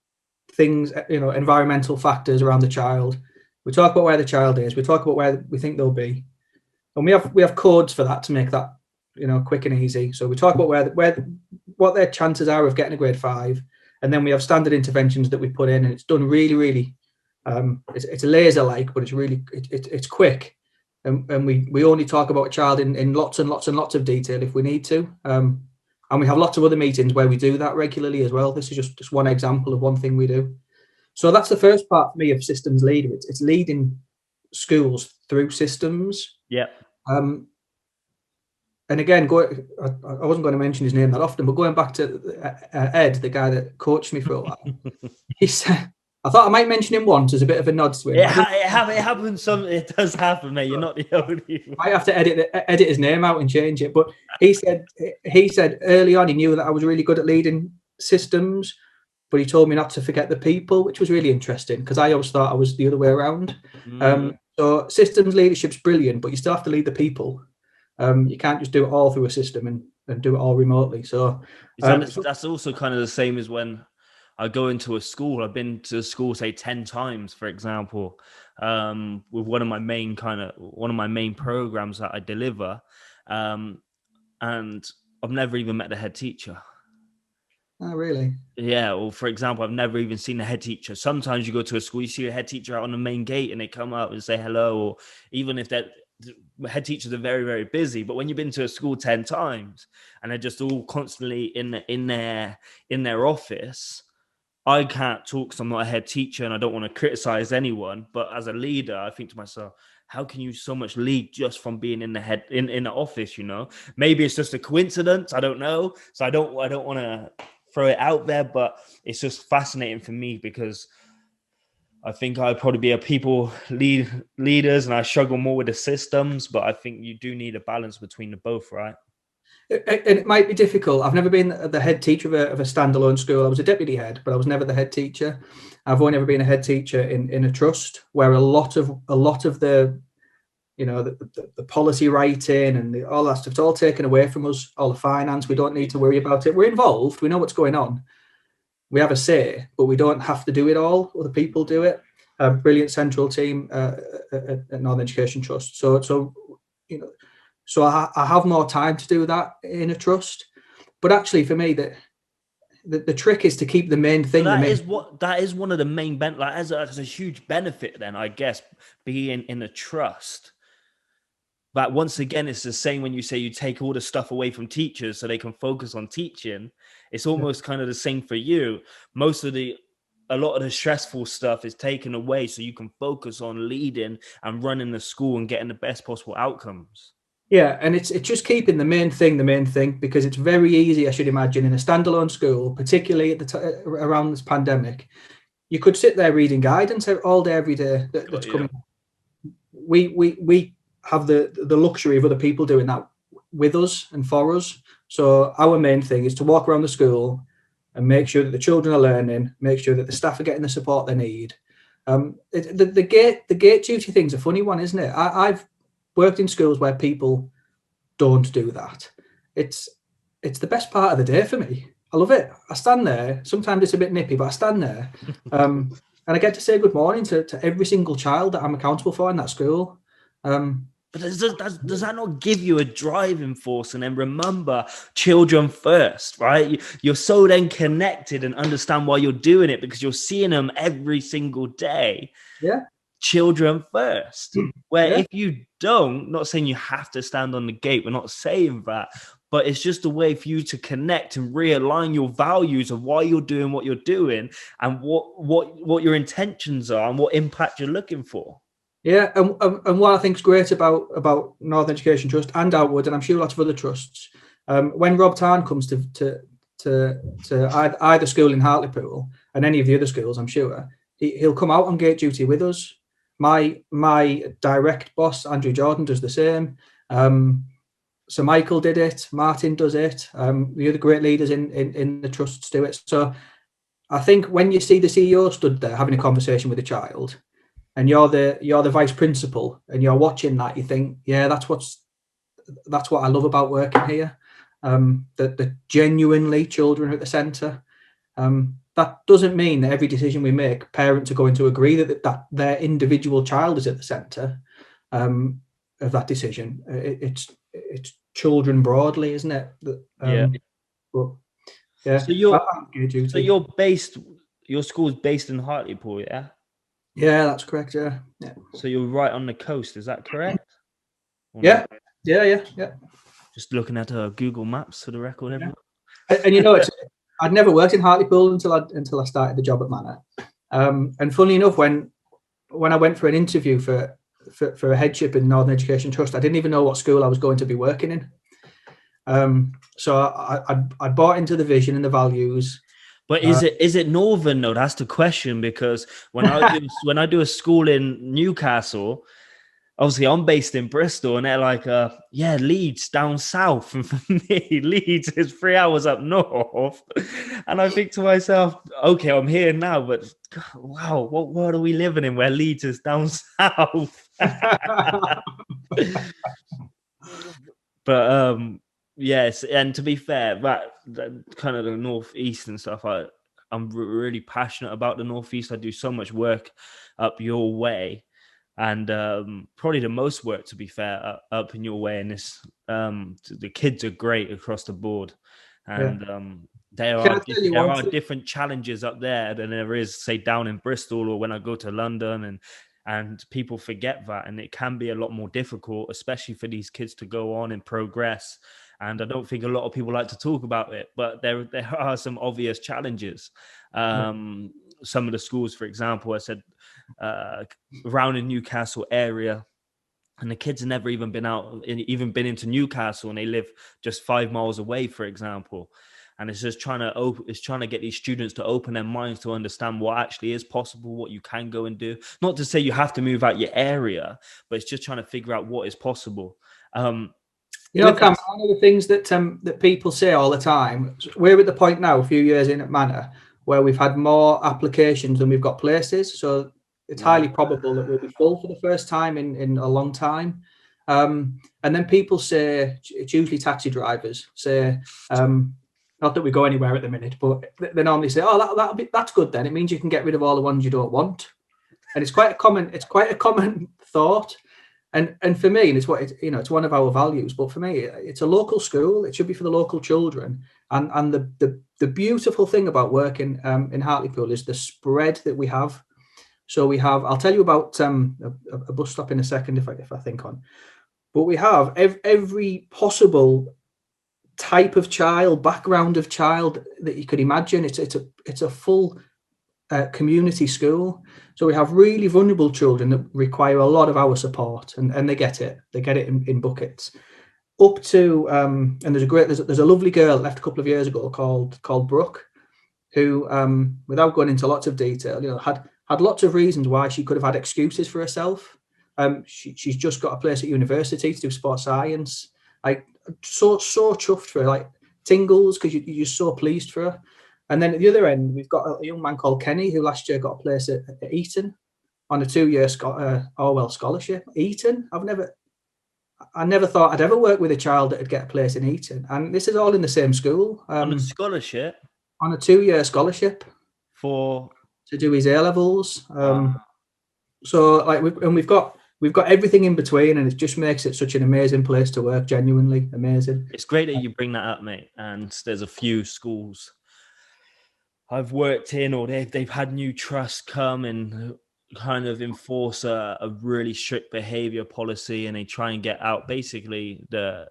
things, environmental factors around the child. We talk about where the child is. We talk about where we think they'll be. And we have codes for that to make that, quick and easy. So we talk about what their chances are of getting a grade 5. And then we have standard interventions that we put in, and it's done really, really It's a laser like, but it's really it's quick, and we only talk about a child in lots and lots and lots of detail if we need to. And we have lots of other meetings where we do that regularly as well. This is just one example of one thing we do. So that's the first part for me of systems leader. It's leading schools through systems. Yeah. And again, I wasn't going to mention his name that often, but going back to Ed, the guy that coached me for a while, he said, I thought I might mention him once as a bit of a nod to him. It happens. It does happen, mate. You're not the only one. I have to edit his name out and change it. But he said early on he knew that I was really good at leading systems, but he told me not to forget the people, which was really interesting because I always thought I was the other way around. So systems leadership's brilliant, but you still have to lead the people. You can't just do it all through a system and do it all remotely. So that's also kind of the same as when I go into a school. I've been to a school, say 10 times, for example, with one of my main programs that I deliver. And I've never even met the head teacher. Oh, really? Yeah. Or for example, I've never even seen a head teacher. Sometimes you go to a school, you see a head teacher out on the main gate and they come up and say hello, or even if they're head teachers are very, very busy, but when you've been to a school 10 times and they're just all constantly in their office, I can't talk because I'm not a head teacher and I don't want to criticize anyone. But as a leader, I think to myself, how can you so much lead just from being in the office? Maybe it's just a coincidence. I don't know. So I don't want to throw it out there, but it's just fascinating for me because I think I'd probably be a people leaders and I struggle more with the systems, but I think you do need a balance between the both, right? It might be difficult. I've never been the head teacher of a standalone school. I was a deputy head, but I was never the head teacher. I've only ever been a head teacher in a trust where a lot of the, the policy writing and all that stuff, it's all taken away from us, all the finance. We don't need to worry about it. We're involved. We know what's going on. We have a say, but we don't have to do it all. Other people do it. A brilliant central team at Northern Education Trust. So I have more time to do that in a trust. But actually, for me, the trick is to keep the main thing. So that is one of the main as a huge benefit. Then I guess being in a trust. But once again, it's the same when you say you take all the stuff away from teachers so they can focus on teaching. It's almost kind of the same for you. A lot of the stressful stuff is taken away so you can focus on leading and running the school and getting the best possible outcomes. Yeah, and it's just keeping the main thing, because it's very easy, I should imagine, in a standalone school, particularly at around this pandemic, you could sit there reading guidance all day, every day that's coming. We have the luxury of other people doing that with us and for us. So our main thing is to walk around the school and make sure that the children are learning, make sure that the staff are getting the support they need. The gate duty thing's a funny one, isn't it? I've worked in schools where people don't do that. It's the best part of the day for me. I love it. I stand there. Sometimes it's a bit nippy, but I stand there. And I get to say good morning to every single child that I'm accountable for in that school. But does that not give you a driving force? And then remember, children first, right? You're so then connected and understand why you're doing it because you're seeing them every single day. Yeah. Children first. Where if you don't, not saying you have to stand on the gate, we're not saying that, but it's just a way for you to connect and realign your values of why you're doing what you're doing and what your intentions are and what impact you're looking for. Yeah, and what I think is great about Northern Education Trust and Outward, and I'm sure lots of other trusts, when Rob Tarn comes to either school in Hartlepool and any of the other schools, I'm sure he'll come out on gate duty with us. My direct boss, Andrew Jordan, does the same. So Michael did it. Martin does it. The other great leaders in the trusts do it. So I think when you see the CEO stood there having a conversation with a child, and you're the vice principal, and you're watching that, you think, yeah, that's what I love about working here. That genuinely children are at the centre. That doesn't mean that every decision we make, parents are going to agree that their individual child is at the centre of that decision. It's children broadly, isn't it? But yeah. So your school's based in Hartlepool, yeah? Yeah, that's correct. Yeah. So you're right on the coast, is that correct? Or Yeah. no? Yeah. Just looking at Google Maps for the record, Yeah. everyone. And I'd never worked in Hartlepool until I started the job at Manor. And funnily enough, when I went for an interview for a headship in Northern Education Trust, I didn't even know what school I was going to be working in. So I bought into the vision and the values. But is it Northern though? That's the question, because when I do a school in Newcastle, obviously I'm based in Bristol, and they're like, yeah, Leeds down south. And for me, Leeds is 3 hours up north. And I think to myself, okay, I'm here now, but God, wow, what world are we living in where Leeds is down south? But yes, and to be fair, that kind of the northeast and stuff, I'm really passionate about the northeast. I do so much work up your way, and probably the most work, to be fair, up in your way. And this, the kids are great across the board, Yeah. and Can I tell you there one are thing? different challenges up there than there is, say, down in Bristol or when I go to London, and people forget that, and it can be a lot more difficult, especially for these kids to go on and progress. And I don't think a lot of people like to talk about it, but there are some obvious challenges. Some of the schools, for example, I said, around the Newcastle area, and the kids have never even been into Newcastle, and they live just 5 miles away, for example. And it's just trying to get these students to open their minds to understand what actually is possible, what you can go and do. Not to say you have to move out your area, but it's just trying to figure out what is possible. With Cam, that, one of the things that people say all the time, we're at the point now, a few years in at Manor, where we've had more applications than we've got places. So it's highly probable that we'll be full for the first time in a long time. And then people say, it's usually taxi drivers say, not that we go anywhere at the minute, but they normally say, "Oh, that's good. Then it means you can get rid of all the ones you don't want." And it's quite a common thought. And for me, and it's one of our values. But for me, it's a local school. It should be for the local children. And the beautiful thing about working in Hartlepool is the spread that we have. So we have. I'll tell you about a bus stop in a second if I think on. But we have every possible type of child, background of child that you could imagine. It's a full community school. So we have really vulnerable children that require a lot of our support, and they get it in buckets up to and there's a lovely girl left a couple of years ago called Brooke, who without going into lots of detail, had lots of reasons why she could have had excuses for herself. She's just got a place at university to do sports science. So chuffed for her, like tingles, because you're just so pleased for her. And then at the other end, we've got a young man called Kenny, who last year got a place at Eton on a 2-year Orwell scholarship. Eton, I never thought I'd ever work with a child that would get a place in Eton. And this is all in the same school. on a scholarship On a 2-year scholarship for to do his A levels. So we've got everything in between, and it just makes it such an amazing place to work. Genuinely amazing. It's great that you bring that up, mate. And there's a few schools I've worked in, or they've had new trusts come and kind of enforce a really strict behavior policy, and they try and get out basically the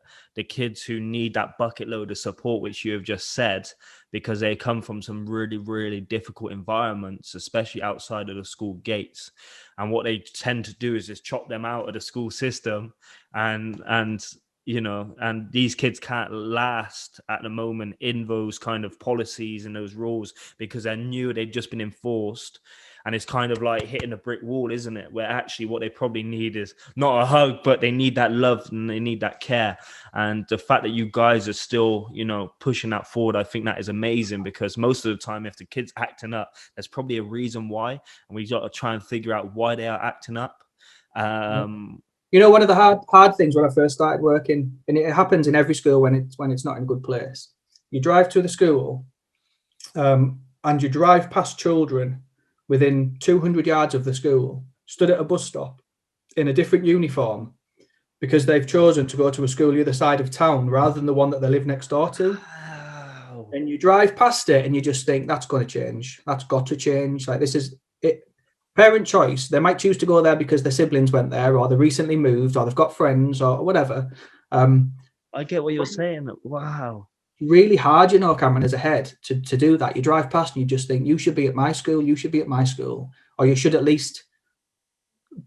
kids who need that bucket load of support, which you have just said, because they come from some really, really difficult environments, especially outside of the school gates. And what they tend to do is just chop them out of the school system, and and these kids can't last at the moment in those kind of policies and those rules, because they're new, they've just been enforced. And it's kind of like hitting a brick wall, isn't it? Where actually what they probably need is not a hug, but they need that love and they need that care. And the fact that you guys are still, pushing that forward, I think that is amazing, because most of the time, if the kid's acting up, there's probably a reason why. And we got to try and figure out why they are acting up. One of the hard things when I first started working, and it happens in every school when it's not in a good place. You drive to the school, and you drive past children within 200 yards of the school, stood at a bus stop in a different uniform, because they've chosen to go to a school the other side of town rather than the one that they live next door to. Wow. And you drive past it and you just think, that's going to change. That's got to change. Like, this is it. parent choice. They might choose to go there because their siblings went there, or they recently moved, or they've got friends, or whatever. I get what you're saying. Wow. Really hard, Cameron, as a head to do that. You drive past and you just think, you should be at my school, you should be at my school, or you should at least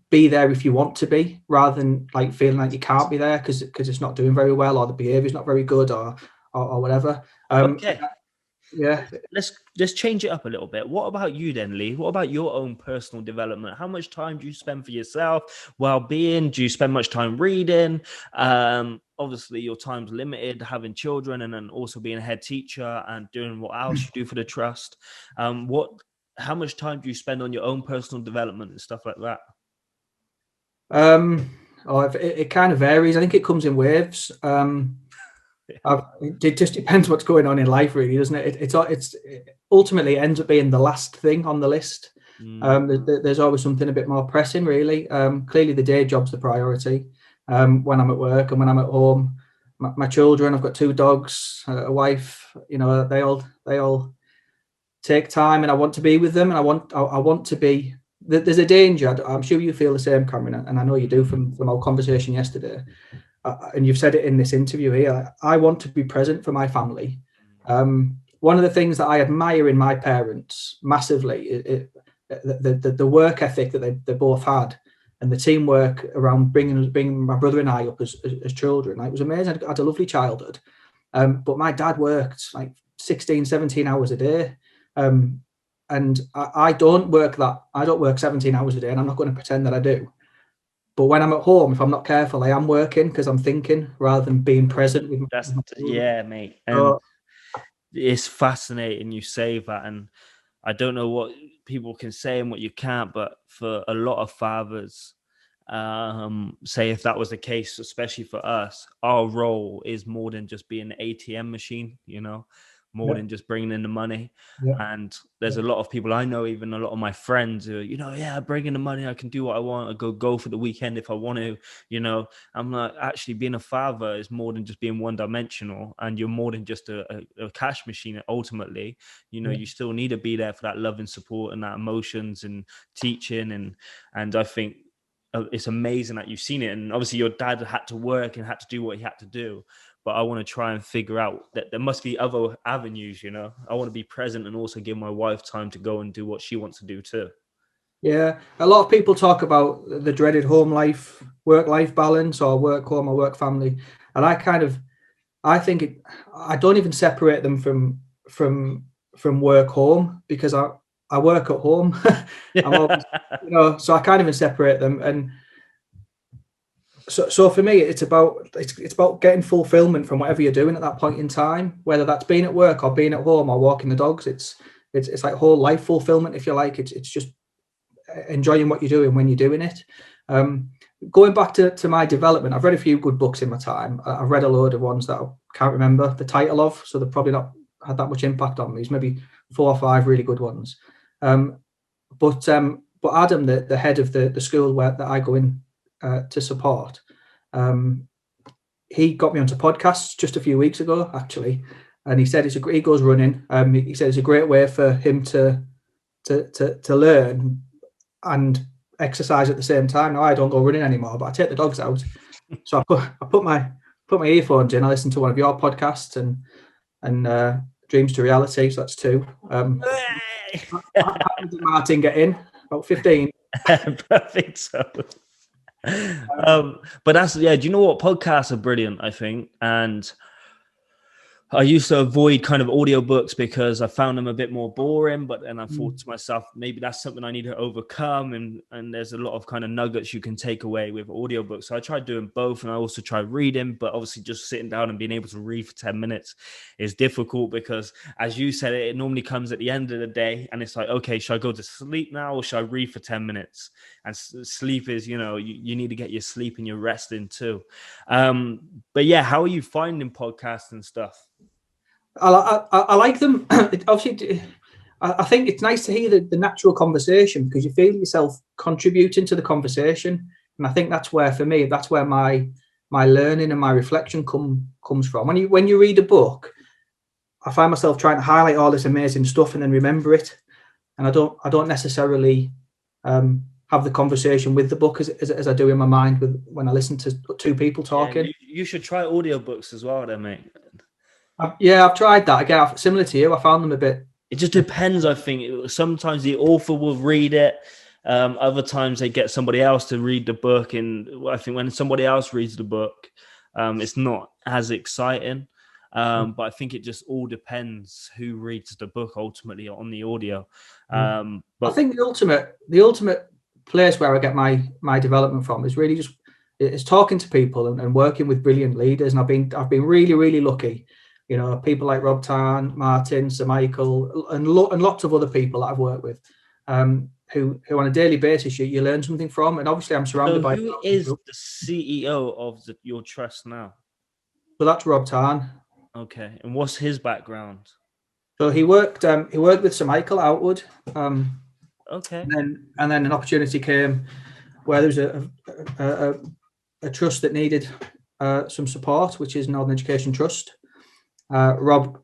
be there if you want to be, rather than like feeling like you can't be there because it's not doing very well, or the behavior is not very good, or whatever. Okay. Yeah. Let's change it up a little bit. What about you then, Lee? What about your own personal development? How much time do you spend for yourself, well-being? Do you spend much time reading? Obviously your time's limited, having children, and then also being a head teacher and doing what else you do for the trust. How much time do you spend on your own personal development and stuff like that? It kind of varies. I think it comes in waves. It just depends what's going on in life, really, doesn't it? It ultimately ends up being the last thing on the list. There's always something a bit more pressing, really. Clearly, the day job's the priority. When I'm at work and when I'm at home, my children, I've got 2 dogs, a wife. They all take time, and I want to be with them, and I want to be. There's a danger. I'm sure you feel the same, Cameron, and I know you do from our conversation yesterday. And you've said it in this interview here. I want to be present for my family. One of the things that I admire in my parents massively, the work ethic that they both had, and the teamwork around bringing my brother and I up as children. It was amazing. I had a lovely childhood, but my dad worked like 16, 17 hours a day. And I don't work that. I don't work 17 hours a day, and I'm not going to pretend that I do. But when I'm at home, if I'm not careful, I am working because I'm thinking rather than being present with my yeah, mate. And it's fascinating you say that. And I don't know what people can say and what you can't, but for a lot of fathers, say if that was the case, especially for us, our role is more than just being an ATM machine, more than just bringing in the money. And there's a lot of people I know, even a lot of my friends who, I bring in the money, I can do what I want, I go for the weekend if I want to, I'm like, actually being a father is more than just being one dimensional, and you're more than just a cash machine. Ultimately, you still need to be there for that love and support and that emotions and teaching. And I think it's amazing that you've seen it. And obviously your dad had to work and had to do what he had to do. But I want to try and figure out that there must be other avenues, I want to be present and also give my wife time to go and do what she wants to do too. Yeah. A lot of people talk about the dreaded home life, work-life balance, or work home or work family. And I think I don't even separate them from work home, because I work at home. I'm always, so I can't even separate them. And so for me, it's about getting fulfillment from whatever you're doing at that point in time, whether that's being at work or being at home or walking the dogs. It's like whole life fulfillment, if you like. It's just enjoying what you're doing when you're doing it. Going back to my development, I've read a few good books in my time. I've read a load of ones that I can't remember the title of, so they've probably not had that much impact on me. It's maybe 4 or 5 really good ones. But Adam, the head of the school that I go in to support, he got me onto podcasts just a few weeks ago, actually, and he said he goes running. He said it's a great way for him to learn and exercise at the same time. Now I don't go running anymore, but I take the dogs out. So I put my earphones in. I listen to one of your podcasts and Dreams to Reality. So that's 2. How did Martin get in? About 15. I think so. But do you know what? Podcasts are brilliant, I think. And I used to avoid kind of audiobooks because I found them a bit more boring, but then I thought to myself, maybe that's something I need to overcome. And there's a lot of kind of nuggets you can take away with audiobooks. So I tried doing both, and I also tried reading, but obviously just sitting down and being able to read for 10 minutes is difficult because, as you said, it normally comes at the end of the day, and it's like, okay, should I go to sleep now or should I read for 10 minutes? And sleep is, you need to get your sleep and your rest in too. But yeah, how are you finding podcasts and stuff? I like them. Obviously, I think it's nice to hear the natural conversation, because you feel yourself contributing to the conversation, and I think that's where, for me, that's where my learning and my reflection comes from. When you read a book, I find myself trying to highlight all this amazing stuff and then remember it, and I don't necessarily have the conversation with the book as I do in my mind with when I listen to two people talking. Yeah, you should try audiobooks as well, then, mate. I've tried that. Again, similar to you, I found them a bit. It just depends, I think. Sometimes the author will read it. Other times they get somebody else to read the book. And I think when somebody else reads the book, it's not as exciting. But I think it just all depends who reads the book ultimately on the audio. But I think the ultimate place where I get my development from is really just it's talking to people and working with brilliant leaders. And I've been really, really lucky. You know, people like Rob Tarn, Martin, Sir Michael, and lots of other people that I've worked with, who on a daily basis you learn something from. And obviously, I'm surrounded by. Who is the CEO of your trust now? So that's Rob Tarn. Okay, and what's his background? So he worked with Sir Michael Outwood. Okay. And then an opportunity came where there was a trust that needed some support, which is Northern Education Trust. Rob,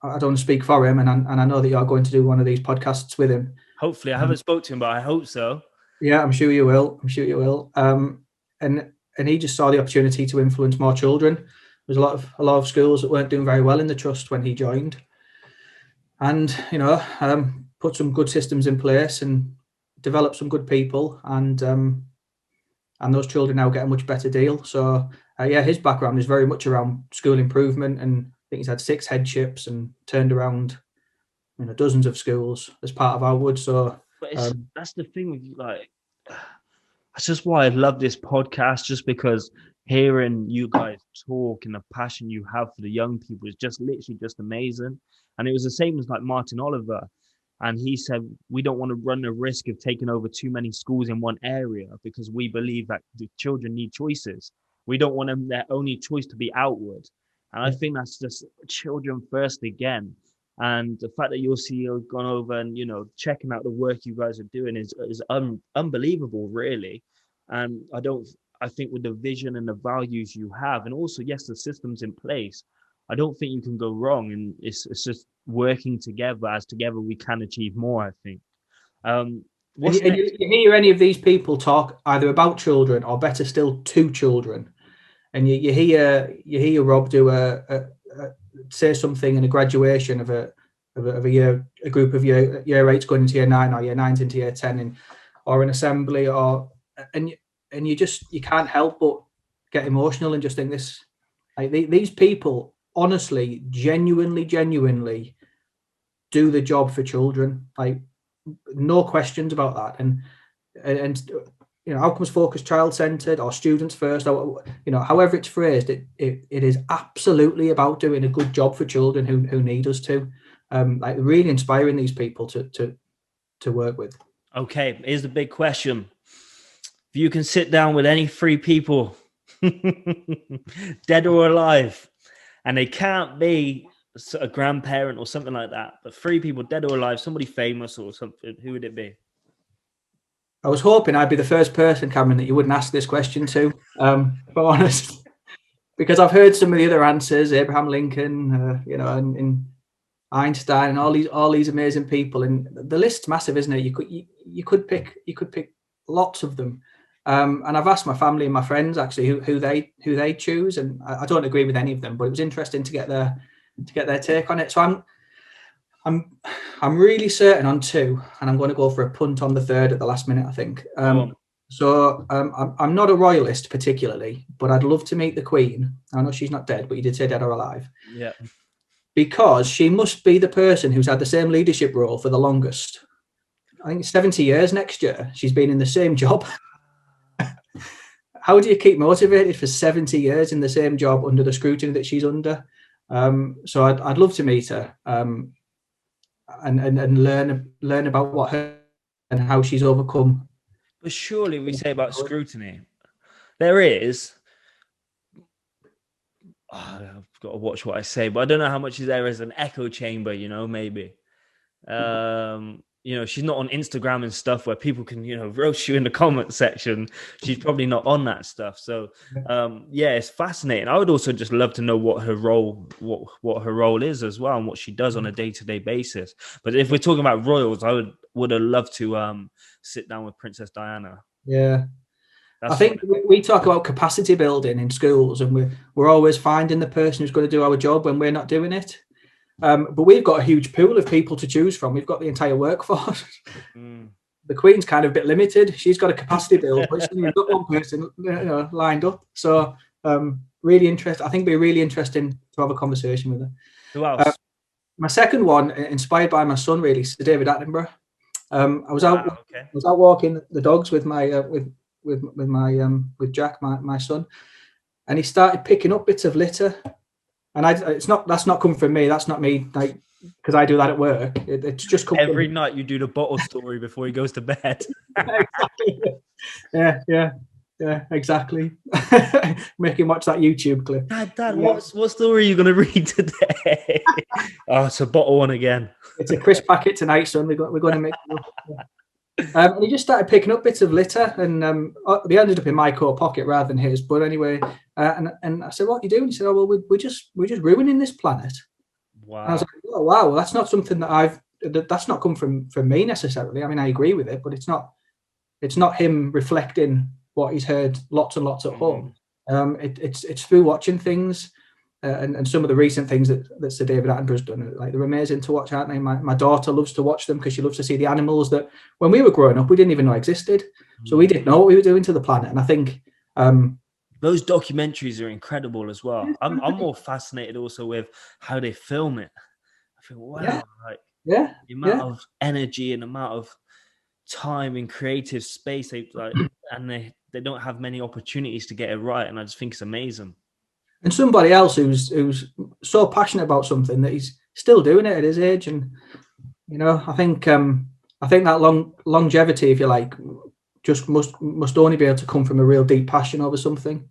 I don't want to speak for him, and I know that you're going to do one of these podcasts with him. Hopefully, I haven't spoken to him, but I hope so. Yeah, I'm sure you will. And he just saw the opportunity to influence more children. There's a lot of schools that weren't doing very well in the trust when he joined, and put some good systems in place and developed some good people, and those children now get a much better deal. So his background is very much around school improvement, and I think he's had 6 headships and turned around dozens of schools as part of Outwood. So but that's the thing with you, like, that's just why I love this podcast, just because hearing you guys talk and the passion you have for the young people is just literally just amazing. And it was the same as like Martin Oliver. And he said, we don't want to run the risk of taking over too many schools in one area because we believe that the children need choices. We don't want them, their only choice to be Outward. And I think that's just children first again. And the fact that your CEO has gone over and, checking out the work you guys are doing is unbelievable, really. And I think with the vision and the values you have, and also, yes, the systems in place, I don't think you can go wrong. And it's just working together, as together we can achieve more, I think. What's and next? you hear any of these people talk either about children or better still to children, and you hear Rob do say something in a graduation of a group of year 8s going into year 9 or year 9s into year 10 or an assembly and you can't help but get emotional and just think this, like, these people honestly genuinely do the job for children, like, no questions about that. And outcomes focused, child centered, or students first, or however it's phrased, it is absolutely about doing a good job for children who need us to, like, really inspiring these people to work with. Okay, here's the big question. If you can sit down with any 3 people, dead or alive, and they can't be a grandparent or something like that, but 3 people, dead or alive, somebody famous or something, who would it be? I was hoping I'd be the first person, Cameron, that you wouldn't ask this question to, if I'm honest, because I've heard some of the other answers, Abraham Lincoln, and Einstein, and all these amazing people, and the list's massive, isn't it? You could pick lots of them, and I've asked my family and my friends actually who they choose, and I don't agree with any of them, but it was interesting to get their take on it. So I'm really certain on 2, and I'm going to go for a punt on the 3rd at the last minute, I think. So I'm not a royalist particularly, but I'd love to meet the Queen. I know she's not dead, but you did say dead or alive. Yeah. Because she must be the person who's had the same leadership role for the longest. I think it's 70 years next year. She's been in the same job. How do you keep motivated for 70 years in the same job under the scrutiny that she's under? So I'd love to meet her. And learn about what her and how she's overcome. But surely we say about scrutiny, there is. I've got to watch what I say, but I don't know how much is there as an echo chamber, maybe. you know, she's not on Instagram and stuff where people can, you know, roast you in the comment section. She's probably not on that stuff. So yeah, it's fascinating. I would also just love to know what her role, what her role is as well, and what she does on a day-to-day basis. But if we're talking about royals, I would have loved to sit down with Princess Diana. Yeah. That's I think we talk about capacity building in schools, and we're always finding the person who's going to do our job when we're not doing it. But we've got a huge pool of people to choose from. We've got the entire workforce. The Queen's kind of a bit limited. She's got a capacity build, but she's got one person, you know, lined up. So really interesting. I think it'd be really interesting to have a conversation with her. Who else? My second one, inspired by my son, really, Sir David Attenborough. I was out walking the dogs with my with Jack, my son, and he started picking up bits of litter. And that's not come from me. That's not me, like, because I do that at work. It's just come every night you do the bottle story before he goes to bed. Exactly. Yeah, exactly. Make him watch that YouTube clip. Dad, what story are you going to read today? Oh, it's a bottle one again. It's a crisp packet tonight, son. We're going to make and he just started picking up bits of litter, and they ended up in my coat pocket rather than his. But anyway, and I said, "What are you doing?" He said, "Oh, well, we're just ruining this planet." Wow. And I was like, "Oh, wow, that's not something that's not come from me necessarily. I mean, I agree with it, but it's not him reflecting what he's heard lots and lots at home. It's through watching things." And some of the recent things that Sir David Attenborough's done, like, they're amazing to watch, aren't they? My daughter loves to watch them because she loves to see the animals that when we were growing up we didn't even know existed. So we didn't know what we were doing to the planet. And I think those documentaries are incredible as well. I'm more fascinated also with how they film it. I think, wow, the amount of energy and amount of time and creative space and they don't have many opportunities to get it right. And I just think it's amazing. And somebody else who's so passionate about something that he's still doing it at his age, and you know, I think that longevity, if you like, just must only be able to come from a real deep passion over something.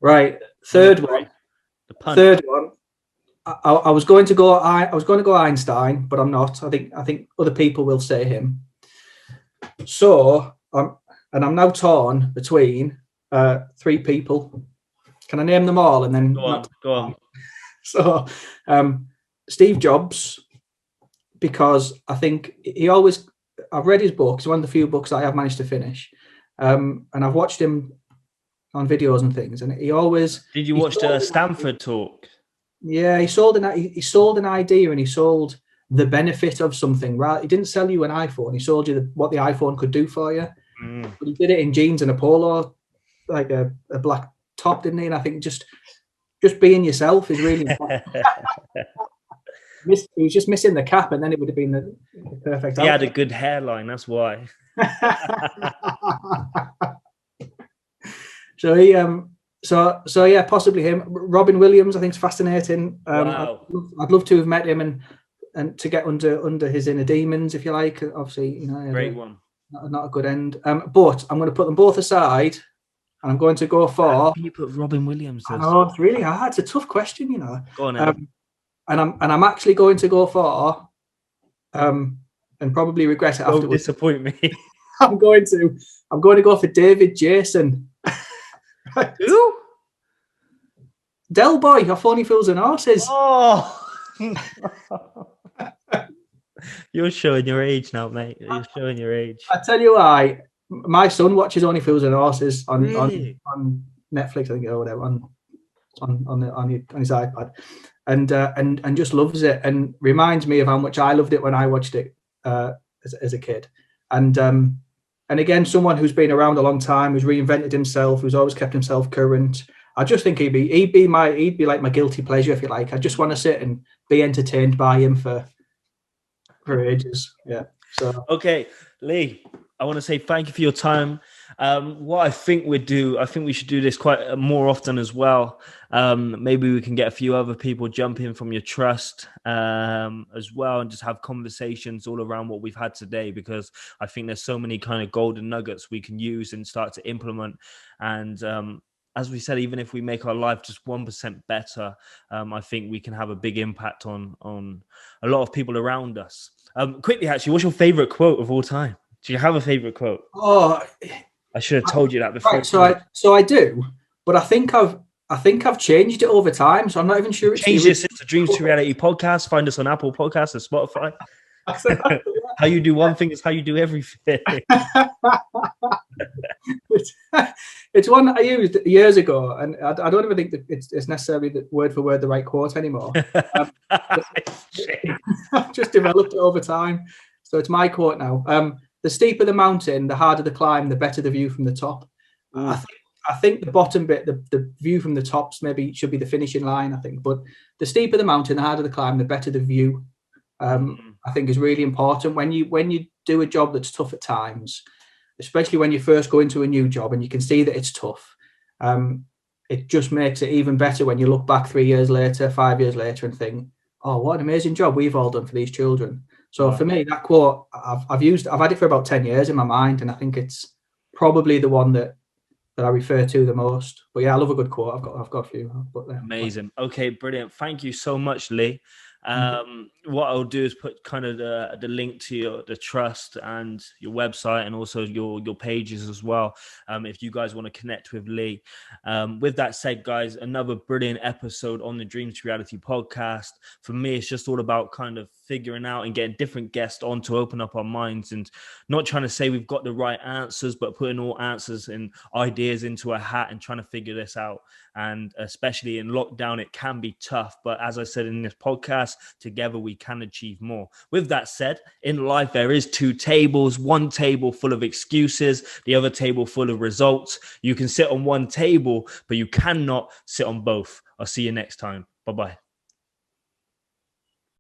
Right. Third one. I was going to go Einstein, but I'm not. I think other people will say him. So and I'm now torn between three people. Can I name them all and then go on? So Steve Jobs, because I think I've read his book. It's one of the few books I have managed to finish, and I've watched him on videos and things, and he always... Did you watch the Stanford talk? Yeah, he sold an idea, and he sold the benefit of something, right? He didn't sell you an iPhone. He sold you what the iPhone could do for you. But he did it in jeans and a polo, like a black top, didn't he? And I think just being yourself is really important. He was just missing the cap, and then it would have been the perfect outfit. He had a good hairline, that's why. So he so yeah, possibly him. Robin Williams, I think, is fascinating. Wow. I'd love to have met him and to get under his inner demons, if you like. Obviously, you know, great one. Not a good end. But I'm going to put them both aside. And I'm going to go for... How can you put Robin Williams? I know, it's really hard. It's a tough question, you know. Go on, and I'm actually going to go for and probably regret it afterwards. Don't disappoint me. I'm going to go for David Jason. Who? Del Boy of Funny Fools and Horses. Oh. You're showing your age now, mate. You're showing your age. I tell you why. My son watches Only Fools and Horses on Netflix, I think, or whatever, on his iPad, and just loves it, and reminds me of how much I loved it when I watched it as a kid. And again, someone who's been around a long time, who's reinvented himself, who's always kept himself current. I just think he'd be like my guilty pleasure, if you like. I just want to sit and be entertained by him for ages. Yeah. So okay, Lee, I want to say thank you for your time. What I think we should do this quite more often as well. Maybe we can get a few other people jump in from your trust as well, and just have conversations all around what we've had today, because I think there's so many kind of golden nuggets we can use and start to implement. And as we said, even if we make our life just 1% better, I think we can have a big impact on a lot of people around us. Quickly, actually, what's your favorite quote of all time? Do you have a favorite quote? Oh, I should have told you that before. right. So I do, but I think I've changed it over time. So I'm not even sure it's Change this into Dreams to Reality podcast. Find us on Apple Podcasts and Spotify. How you do one thing is how you do everything. It's one that I used years ago, and I don't even think that it's necessarily the word for word the right quote anymore. I've just developed it over time. So it's my quote now. The steeper the mountain, the harder the climb, the better the view from the top. I think the bottom bit, the view from the tops, maybe should be the finishing line, I think. But the steeper the mountain, the harder the climb, the better the view. I think is really important when you do a job that's tough at times, especially when you first go into a new job and you can see that it's tough. It just makes it even better when you look back 3 years later, 5 years later, and think, "Oh, what an amazing job we've all done for these children." So for me, that quote I've had it for about 10 years in my mind, and I think it's probably the one that I refer to the most. But yeah, I love a good quote. I've got a few. Amazing. Okay, brilliant. Thank you so much, Lee. What I'll do is put kind of the link to the trust and your website, and also your pages as well, if you guys want to connect with Lee. With that said, guys, another brilliant episode on the Dreams to Reality podcast. For me, it's just all about kind of figuring out and getting different guests on to open up our minds, and not trying to say we've got the right answers, but putting all answers and ideas into a hat and trying to figure this out. And especially in lockdown, it can be tough. But as I said in this podcast, together we can achieve more. With that said, in life, there is two tables, one table full of excuses, the other table full of results. You can sit on one table, but you cannot sit on both. I'll see you next time. Bye-bye.